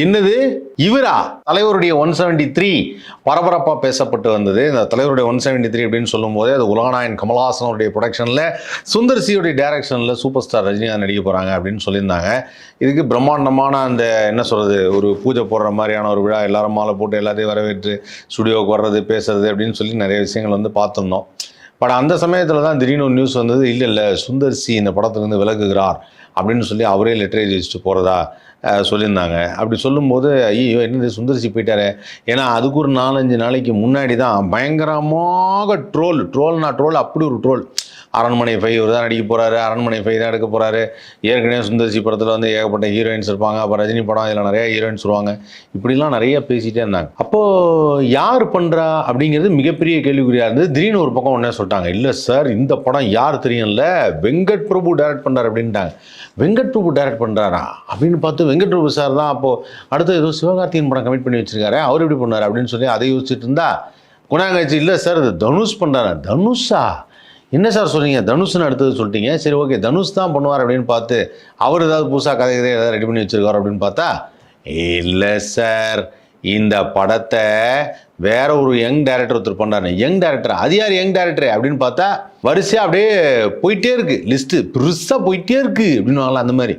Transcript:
என்னது இவரா? தலைவருடைய 173 பரபரப்பாக பேசப்பட்டு வந்தது. இந்த தலைவருடைய 173 அப்படின்னு சொல்லும் போதே அது உலகநாயகன் கமலஹாசனுடைய ப்ரொடக்ஷனில் சுந்தர் சியோடைய டைரக்ஷனில் சூப்பர் ஸ்டார் ரஜினிகாந்த் நடிக்க போகிறாங்க அப்படின்னு சொல்லியிருந்தாங்க. இதுக்கு பிரம்மாண்டமான அந்த என்ன சொல்கிறது, ஒரு பூஜை போடுற மாதிரியான ஒரு விழா, எல்லாரும் மாலை போட்டு எல்லாத்தையும் வரவேற்று ஸ்டுடியோவுக்கு வர்றது, பேசுறது அப்படின்னு சொல்லி நிறைய விஷயங்கள் வந்து பார்த்துருந்தோம். பட் அந்த சமயத்தில் தான் திடீர்னு ஒரு நியூஸ் வந்தது, இல்லை சுந்தர் சி இந்த படத்துலேருந்து விலகுகிறார் அப்படின்னு சொல்லி அவரே லெட்டர் எழுதி வச்சுட்டு போகிறதா சொல்லியிருந்தாங்க. அப்படி சொல்லும்போது ஐயோ என்னது சுந்தர்சி போயிட்டாரு. ஏன்னா அதுக்கு ஒரு 4-5 நாளைக்கு முன்னாடி தான் பயங்கரமாக ட்ரோல் அப்படி ஒரு ட்ரோல். அரண்மனை 5 இவர் தான் நடிக்க போகிறாரு, அரண்மனை 5 தான் எடுக்க போகிறாரு. ஏற்கனவே சுந்தர்சி படத்தில் வந்து ஏகப்பட்ட ஹீரோயின்ஸ் இருப்பாங்க, அப்போ ரஜினி படம் இதில் நிறையா ஹீரோயின்ஸ் வருவாங்க, இப்படிலாம் நிறைய பேசிகிட்டே இருந்தாங்க. அப்போது யார் பண்ணுறா அப்படிங்கிறது மிகப்பெரிய கேள்விக்குறியாக இருந்தது. திடீர்னு ஒரு பக்கம் ஒன்றே சொல்லிட்டாங்க, இல்லை சார் இந்த படம் யார் தெரியும்ல, வெங்கட் பிரபு டைரக்ட் பண்ணுறாரு அப்படின்ட்டாங்க. வெங்கட் பிரபு டைரக்ட் பண்ணுறாரா அப்படின்னு பார்த்து வெங்கட் பிரபு சார் தான் அப்போது அடுத்து ஏதோ சிவகார்த்திகேயன் படம் கமிட் பண்ணி வச்சிருக்காரு, அவர் எப்படி பண்ணார் அப்படின்னு சொல்லி அதை யோசிச்சுட்டு இருந்தா குணாங்காய்ச்சி இல்லை சார் இது தனுஷ் பண்ணுறாரா. தனுஷா? என்ன சார் சொல்கிறீங்க, தனுஷ்னு அடுத்தது சொல்லிட்டீங்க, சரி ஓகே தனுஷ் தான் பண்ணுவார் அப்படின்னு பார்த்து அவர் ஏதாவது புதுசாக கதை ஏதாவது ரெடி பண்ணி வச்சுருக்காரு அப்படின்னு பார்த்தா இல்லை சார் இந்த படத்தை வேற ஒரு யங் டைரக்டர் ஒருத்தர் பண்ணாரு. Young director? அது யார் யங் டைரக்டர் அப்படின்னு பார்த்தா வரிசையாக அப்படியே போயிட்டே இருக்குது, லிஸ்ட்டு பெருசாக போயிட்டே இருக்குது அப்படின்னு வாங்கலாம் அந்த மாதிரி.